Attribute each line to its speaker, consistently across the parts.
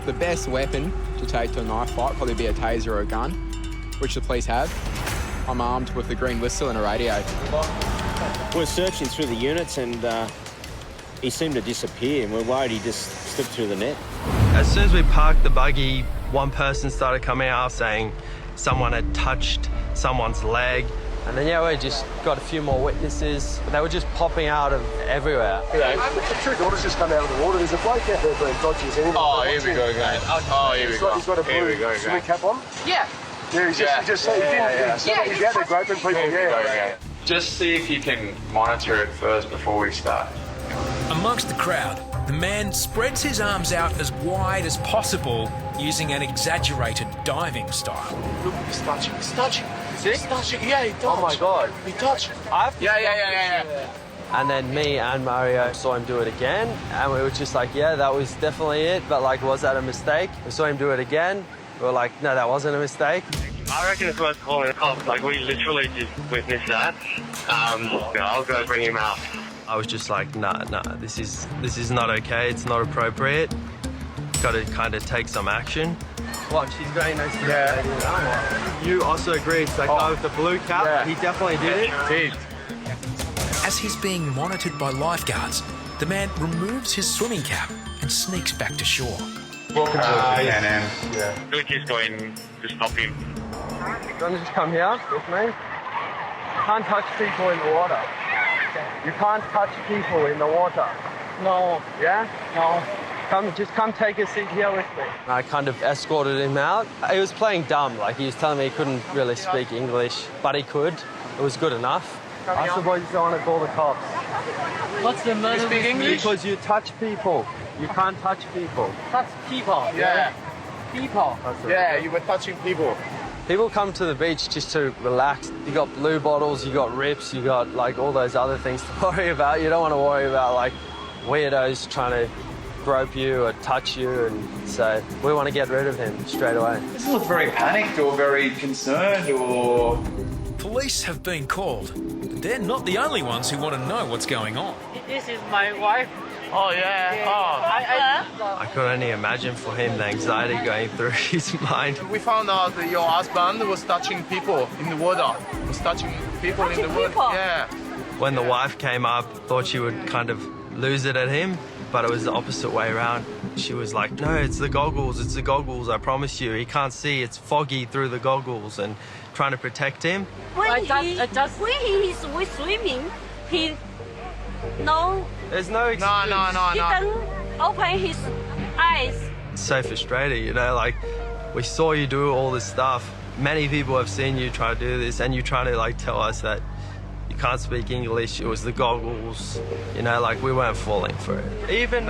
Speaker 1: The best weapon to take to a knife fight probably be a taser or a gun, which the police have. I'm armed with a green whistle and a radio.
Speaker 2: We're searching through the units and he seemed to disappear, and we're worried he just slipped through the net.
Speaker 3: As soon as we parked the buggy, one person started coming out saying someone had touched someone's leg. And then, yeah, we just got a few more witnesses. They were just popping out of everywhere.
Speaker 4: Yeah, the two daughters just come out of the water. There's a bloke out there being dodgy as anything.
Speaker 5: Oh, here we go, guys. Oh, here we go.
Speaker 4: He's got a blue swimming cap on.
Speaker 6: Yeah.
Speaker 4: Yeah, he's out there groping people, yeah.
Speaker 5: Just see if you can monitor it first before we start.
Speaker 7: Amongst the crowd, the man spreads his arms out as wide as possible using an exaggerated diving style.
Speaker 5: Look, he's touching.
Speaker 3: See?
Speaker 5: He's touching. Yeah, he touched.
Speaker 3: Oh my God.
Speaker 5: He touched. Yeah.
Speaker 3: And then me and Mario saw him do it again, and we were just like, yeah, that was definitely it, but like, was that a mistake? We saw him do it again. We were like, no, that wasn't a mistake.
Speaker 8: I reckon it's worth calling a cop. Like, we literally just witnessed that. I'll go bring him out.
Speaker 3: I was just like, nah, this is not okay. It's not appropriate. Got to kind of take some action. What? She's going next to
Speaker 5: Yeah.
Speaker 3: You also agree it's that guy with the blue cap?
Speaker 5: Yeah.
Speaker 3: He definitely did it.
Speaker 7: As he's being monitored by lifeguards, the man removes his swimming cap and sneaks back to shore.
Speaker 5: Welcome to the CNN.
Speaker 8: Yeah. We're just going to stop him.
Speaker 3: You want to just come here with me? You can't touch people in the water. You can't touch people in the water.
Speaker 6: No.
Speaker 3: Yeah?
Speaker 6: No.
Speaker 3: Just come take a seat here with me. I kind of escorted him out. He was playing dumb, like he was telling me he couldn't really speak English, but he could. It was good enough. I suppose you don't want to call the cops.
Speaker 6: What's the matter?
Speaker 5: You speak English?
Speaker 3: Because you touch people. You can't touch people.
Speaker 6: Touch people.
Speaker 5: Yeah.
Speaker 6: People.
Speaker 5: Yeah, you were touching people.
Speaker 3: People come to the beach just to relax. You got blue bottles, you got rips, you got like all those other things to worry about. You don't want to worry about like weirdos trying to grope you or touch you, and so we want to get rid of him straight away.
Speaker 5: Doesn't look very panicked or very concerned or...
Speaker 7: Police have been called, but they're not the only ones who want to know what's going on.
Speaker 6: This is my wife.
Speaker 5: Oh, yeah.
Speaker 3: I could only imagine for him the anxiety going through his mind.
Speaker 5: We found out that your husband was touching people in the water. Was touching people in the water. Yeah.
Speaker 3: When the wife came up, thought she would kind of lose it at him, but it was the opposite way around. She was like, no, it's the goggles, I promise you. He can't see, it's foggy through the goggles, and trying to protect him.
Speaker 9: When he is swimming, he
Speaker 3: There's no excuse.
Speaker 5: No.
Speaker 9: he doesn't open his eyes.
Speaker 3: It's so frustrating, you know, like, we saw you do all this stuff. Many people have seen you try to do this, and you're trying to like tell us that you can't speak English, it was the goggles, you know, like we weren't falling for it. Even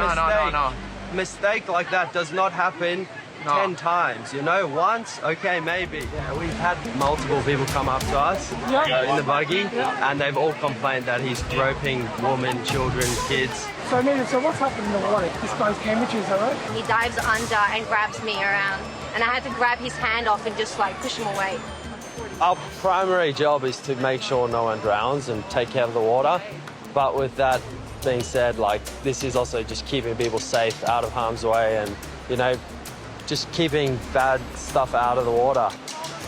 Speaker 3: mistake like that does not happen 10 times, you know, once, okay, maybe. Yeah, we've had multiple people come up to us in the buggy, and they've all complained that he's groping women, children, kids.
Speaker 6: So what's happened in the water? This guy's temperatures, all right?
Speaker 9: He dives under and grabs me around, and I had to grab his hand off and just like push him away.
Speaker 3: Our primary job is to make sure no one drowns and take care of the water, but with that being said, like, this is also just keeping people safe, out of harm's way, and, you know, just keeping bad stuff out of the water.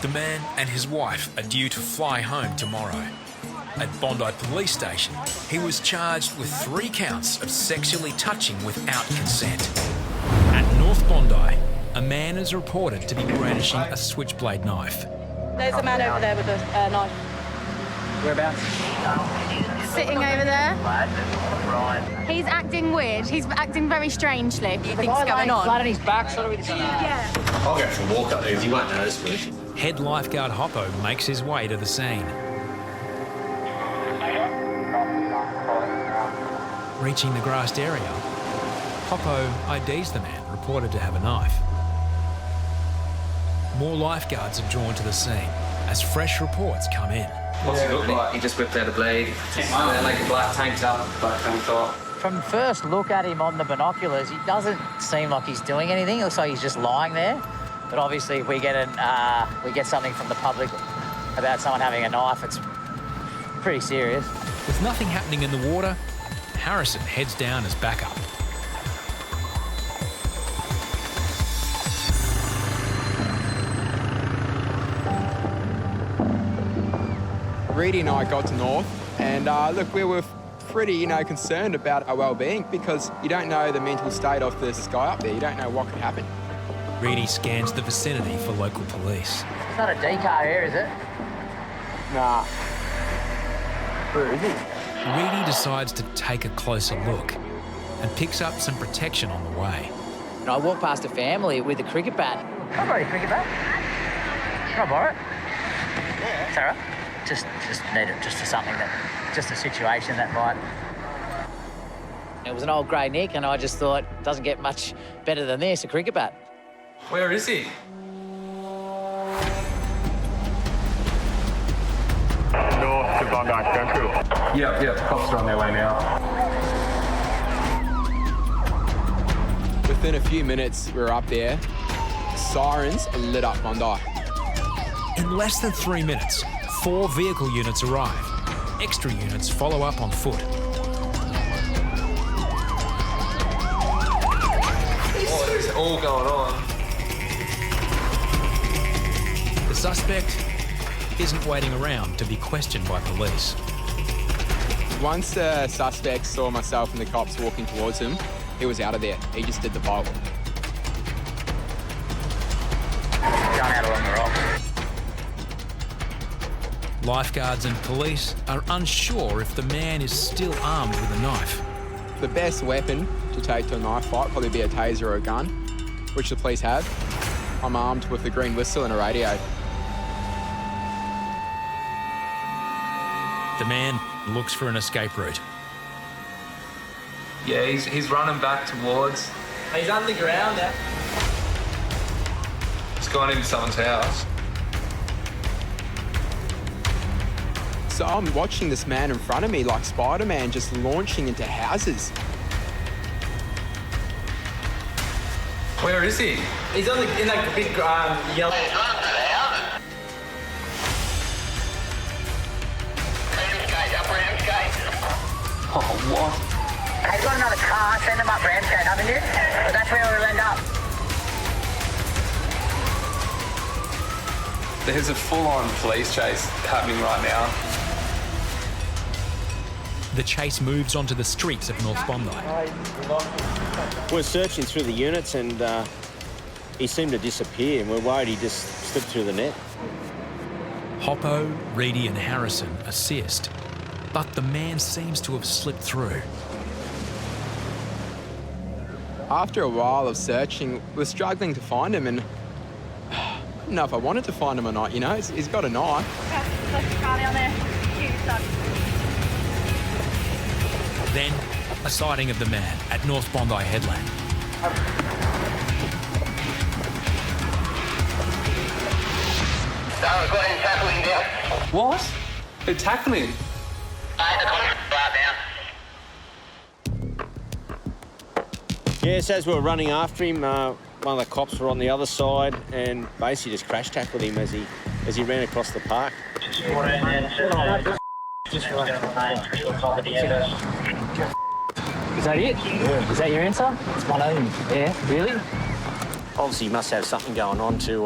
Speaker 7: The man and his wife are due to fly home tomorrow. At Bondi Police Station, he was charged with 3 counts of sexually touching without consent. At North Bondi, a man is reported to be brandishing a switchblade knife.
Speaker 10: There's a man over there with a knife.
Speaker 6: Whereabouts?
Speaker 10: Sitting over there. He's acting weird. He's acting very strangely. What do you think's going on?
Speaker 6: Flat on his back, sort of with his
Speaker 10: Yeah.
Speaker 2: I'll go for a walk up there, you won't notice me.
Speaker 7: Head lifeguard Hoppo makes his way to the scene. Reaching the grassed area, Hoppo IDs the man reported to have a knife. More lifeguards are drawn to the scene as fresh reports come in.
Speaker 11: What's it look like? He just whipped out a blade, like a black tank top, black tank top.
Speaker 6: From first look at him on the binoculars, he doesn't seem like he's doing anything. It looks like he's just lying there. But obviously, if we get something from the public about someone having a knife, it's pretty serious.
Speaker 7: With nothing happening in the water, Harrison heads down as backup.
Speaker 1: Reidy and I got to North, and look, we were pretty, concerned about our well-being because you don't know the mental state of this guy up there. You don't know what could happen.
Speaker 7: Reidy scans the vicinity for local police.
Speaker 6: It's not a decar here, is it?
Speaker 1: Nah. Where is he?
Speaker 7: Reidy decides to take a closer look and picks up some protection on the way.
Speaker 6: And I walked past a family with a cricket bat. Can I borrow your cricket bat? Can I borrow it? Yeah. Sarah? Just need it just for something just a situation that might... It was an old grey Nick, and I just thought, it doesn't get much better than this, a cricket bat.
Speaker 11: Where is he?
Speaker 4: North to Bondi Rescue.
Speaker 11: Yep, cops are on their way now.
Speaker 1: Within a few minutes, we were up there. Sirens lit up Bondi.
Speaker 7: In less than 3 minutes, 4 vehicle units arrive. Extra units follow up on foot.
Speaker 3: What is all going on?
Speaker 7: The suspect isn't waiting around to be questioned by police.
Speaker 1: Once the suspect saw myself and the cops walking towards him, he was out of there. He just did the bolt.
Speaker 6: Gone out along the rock.
Speaker 7: Lifeguards and police are unsure if the man is still armed with a knife.
Speaker 1: The best weapon to take to a knife fight would probably be a taser or a gun, which the police have. I'm armed with a green whistle and a radio.
Speaker 7: The man looks for an escape route.
Speaker 11: Yeah, he's running back towards.
Speaker 3: He's underground now.
Speaker 11: He's gone into someone's house.
Speaker 1: So I'm watching this man in front of me like Spider-Man just launching into houses.
Speaker 11: Where is he?
Speaker 3: He's in that big yellow...
Speaker 6: Oh, what? He's got another car. Send him up Ramsgate, haven't you? But that's where we'll end up.
Speaker 11: There's a full-on police chase happening right now.
Speaker 7: The chase moves onto the streets of North Bondi.
Speaker 2: We're searching through the units and he seemed to disappear, and we're worried he just slipped through the net.
Speaker 7: Hoppo, Reidy and Harrison assist, but the man seems to have slipped through.
Speaker 1: After a while of searching, we're struggling to find him, and I don't know if I wanted to find him or not, He's got a knife.
Speaker 10: Left the car down there.
Speaker 7: Then, a sighting of the man at North Bondi Headland.
Speaker 11: What? They're tackling him.
Speaker 2: Yes, as we were running after him, one of the cops were on the other side and basically just crash tackled him as he ran across the park.
Speaker 6: Is that it? Yeah. Is that your answer? It's one of them. Yeah, really?
Speaker 2: Obviously, he must have something going on to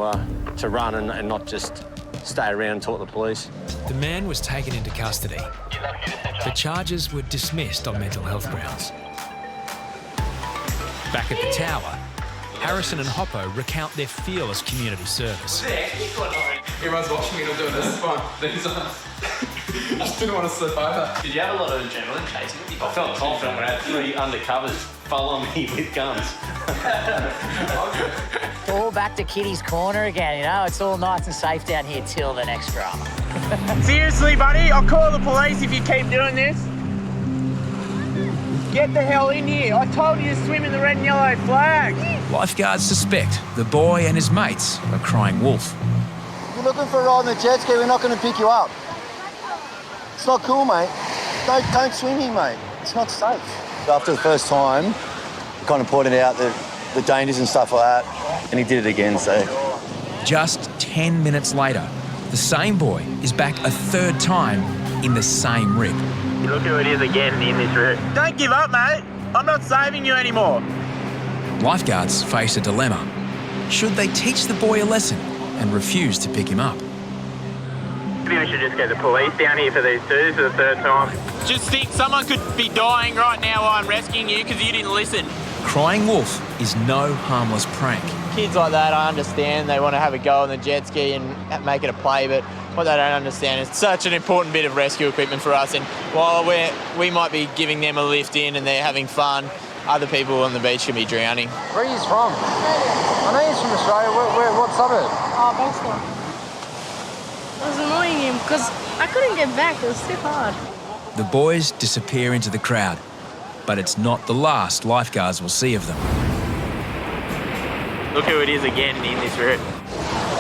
Speaker 2: run and not just stay around and talk to the police.
Speaker 7: The man was taken into custody. The charges were dismissed on mental health grounds. Back at the tower, Harrison and Hoppo recount their fearless community service.
Speaker 11: Everyone's watching me and I'm doing this. It's fun. I just didn't want to slip over.
Speaker 12: Did you have a lot of adrenaline chasing it? I felt confident when I had 3 undercovers follow me with guns.
Speaker 6: All back to Kitty's corner again, It's all nice and safe down here till the next drama.
Speaker 5: Seriously, buddy, I'll call the police if you keep doing this. Get the hell in here. I told you to swim in the red and yellow flag.
Speaker 7: Lifeguards suspect the boy and his mates are crying wolf.
Speaker 13: If you're looking for a ride on the jet ski, we're not going to pick you up. It's not cool, mate. Don't swim here, mate. It's not safe. After the first time, we kind of pointed out the dangers and stuff like that, and he did it again, so.
Speaker 7: Just 10 minutes later, the same boy is back a 3rd time in the same rip.
Speaker 5: Look who it is again in this route. Don't give up, mate. I'm not saving you anymore.
Speaker 7: Lifeguards face a dilemma. Should they teach the boy a lesson and refuse to pick him up?
Speaker 14: Maybe we should just get the police down here for these two for the third time.
Speaker 15: Just think someone could be dying right now while I'm rescuing you because you didn't listen.
Speaker 7: Crying wolf is no harmless prank.
Speaker 15: Kids like that, I understand. They want to have a go on the jet ski and make it a play, but what they don't understand is such an important bit of rescue equipment for us. And while we might be giving them a lift in and they're having fun, other people on the beach can be drowning.
Speaker 13: Where are you from? I know he's from Australia. What suburb?
Speaker 10: Oh, Bankstown. I was annoying him because I couldn't get back. It was too hard.
Speaker 7: The boys disappear into the crowd, but it's not the last lifeguards will see of them.
Speaker 15: Look who it is again in this route.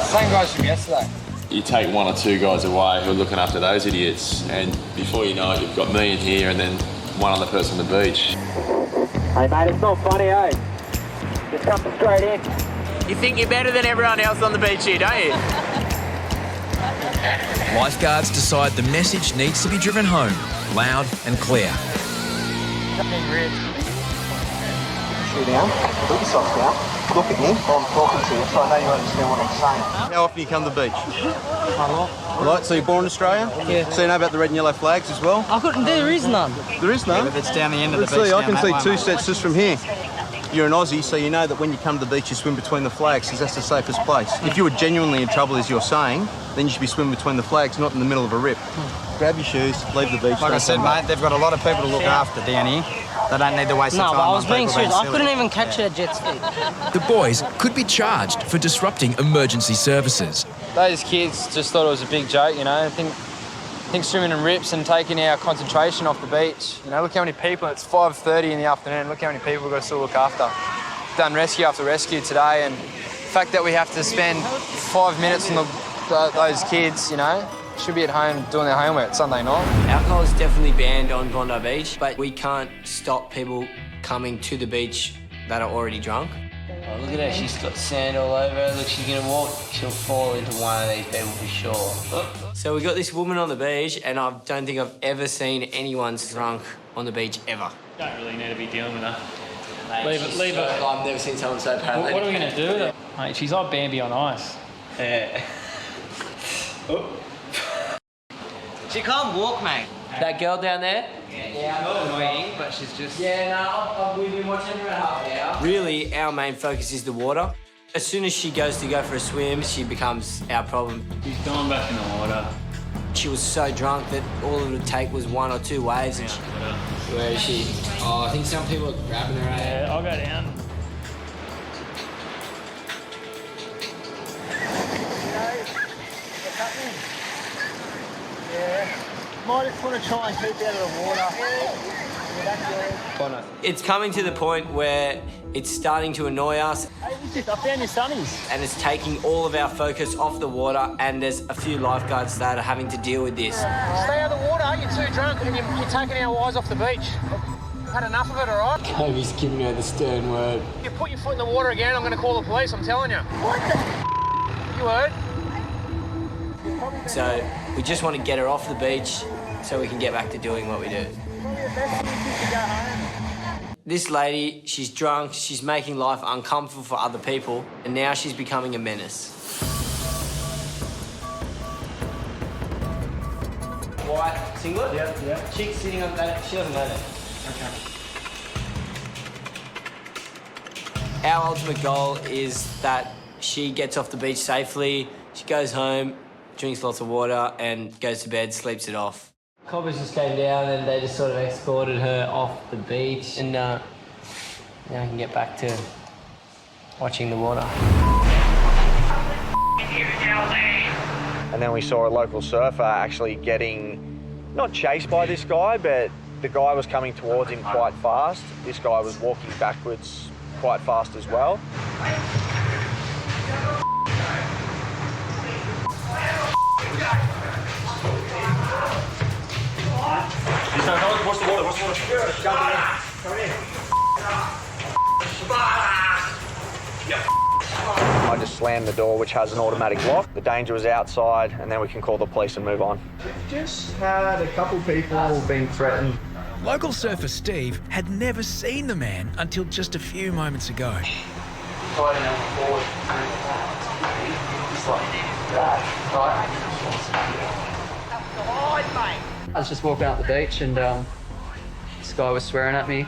Speaker 13: Same guys from yesterday.
Speaker 16: You take one or two guys away who are looking after those idiots, and before you know it, you've got me in here and then one other person on the beach.
Speaker 14: Hey mate, it's not funny, eh? Just come straight in.
Speaker 15: You think you're better than everyone else on the beach here, don't you?
Speaker 7: Lifeguards decide the message needs to be driven home, loud and clear.
Speaker 13: Sit down, put your socks down, look at me while I'm talking to you so I know you understand what I'm saying. How often do you come to the beach? A lot. A lot? So you're born in Australia? Yeah. So you know about the red and yellow flags as well?
Speaker 17: There is none.
Speaker 13: There is none?
Speaker 17: Yeah, but it's down the end of the beach.
Speaker 13: See, I can see
Speaker 17: that
Speaker 13: two
Speaker 17: way,
Speaker 13: sets just from here. You're an Aussie, so you know that when you come to the beach, you swim between the flags because that's the safest place. If you were genuinely in trouble, as you're saying, then you should be swimming between the flags, not in the middle of a rip. Grab your shoes, leave the beach.
Speaker 17: Like I said, mate, they've got a lot of people to look after down here. They don't need to waste their time.
Speaker 18: No, but I was
Speaker 17: on
Speaker 18: being
Speaker 17: people
Speaker 18: serious. I
Speaker 17: silly.
Speaker 18: couldn't even catch a jet ski.
Speaker 7: The boys could be charged for disrupting emergency services.
Speaker 19: Those kids just thought it was a big joke, you know. I think swimming in rips and taking our concentration off the beach. You know, look how many people, it's 5:30 in the afternoon, look how many people we've got to still look after. Done rescue after rescue today, and the fact that we have to spend 5 minutes on those kids, you know, should be at home doing their homework Sunday night.
Speaker 20: Alcohol is definitely banned on Bondi Beach, but we can't stop people coming to the beach that are already drunk.
Speaker 21: Oh, look at her, she's got sand all over her. Look, she's gonna walk, she'll fall into one of these people for sure.
Speaker 20: So we got this woman on the beach, and I don't think I've ever seen anyone drunk on the beach ever.
Speaker 12: Don't really need to be dealing with her.
Speaker 20: Mate,
Speaker 12: Leave it.
Speaker 20: I've never seen someone so paranoid.
Speaker 12: What are we going to do with her? Mate, she's like Bambi on ice.
Speaker 21: Yeah. She can't walk, mate.
Speaker 20: That girl down there?
Speaker 21: Yeah, I'm not annoying, but she's just...
Speaker 20: Yeah, no, we've been watching her about half an hour. Really, our main focus is the water. As soon as she goes to go for a swim, she becomes our problem.
Speaker 12: She's gone back in the water.
Speaker 20: She was so drunk that all it would take was 1 or 2 waves. And where is she? Oh, I think some people are grabbing her.
Speaker 12: Yeah, I'll go down.
Speaker 13: Yeah. Might just want to try and keep out of the water.
Speaker 20: It's coming to the point where it's starting to annoy us.
Speaker 13: Hey, I found your sunnies.
Speaker 20: And it's taking all of our focus off the water, and there's a few lifeguards that are having to deal with this.
Speaker 13: Stay out of the water, you're too drunk and you're taking our eyes off the beach. I've had enough of it, all right?
Speaker 20: Kobe's giving her the stern word.
Speaker 13: If you put your foot in the water again, I'm going to call the police, I'm telling you. What the You heard?
Speaker 20: So we just want to get her off the beach so we can get back to doing what we do. This lady, she's drunk, she's making life uncomfortable for other people, and now she's becoming a menace. White singlet? Yeah. Chick sitting on that, she doesn't know that. Okay. Our ultimate goal is that she gets off the beach safely, she goes home, drinks lots of water, and goes to bed, sleeps it off. Coppers just came down and they just sort of escorted her off the beach, and now I can get back to watching the water.
Speaker 22: And then we saw a local surfer actually getting, not chased by this guy, but the guy was coming towards him quite fast. This guy was walking backwards quite fast as well.
Speaker 4: Watch the water, watch the water. Jump in. Come in.
Speaker 22: I just slammed the door, which has an automatic lock. The danger was outside, and then we can call the police and move on.
Speaker 23: We've just had a couple people being threatened.
Speaker 7: Local surfer Steve had never seen the man until just a few moments ago.
Speaker 18: I was just walking up the beach and this guy was swearing at me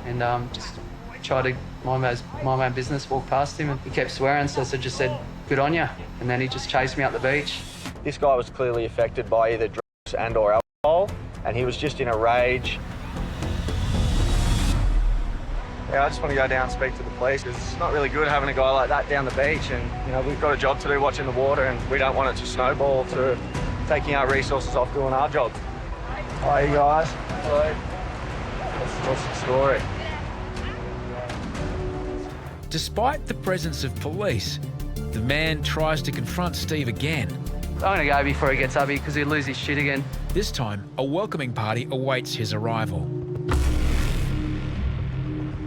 Speaker 18: and just tried to mind my own business, walk past him and he kept swearing, so I just said, good on ya, and then he just chased me up the beach.
Speaker 22: This guy was clearly affected by either drugs and or alcohol, and he was just in a rage.
Speaker 23: Yeah, I just want to go down and speak to the police because it's not really good having a guy like that down the beach, and you know we've got a job to do watching the water, and we don't want it to snowball to taking our resources off doing our job. Hi guys. Hello. What's the story?
Speaker 7: Despite the presence of police, the man tries to confront Steve again.
Speaker 18: I'm gonna go before he gets up here because he'll lose his shit again.
Speaker 7: This time, a welcoming party awaits his arrival.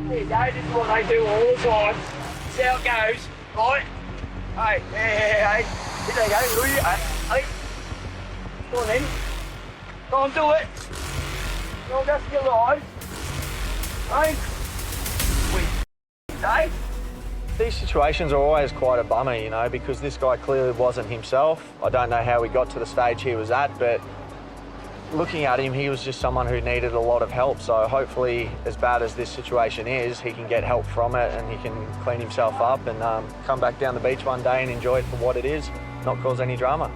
Speaker 14: There you go, this is what they do all the time. See how it goes, right? Hey. Here they go, Louis. Hey. Go on then. Go on, do it. Go on, that's your line. Hey. Hey.
Speaker 22: These situations are always quite a bummer, you know, because this guy clearly wasn't himself. I don't know how he got to the stage he was at, but looking at him, he was just someone who needed a lot of help. So hopefully, as bad as this situation is, he can get help from it and he can clean himself up and come back down the beach one day and enjoy it for what it is, not cause any drama.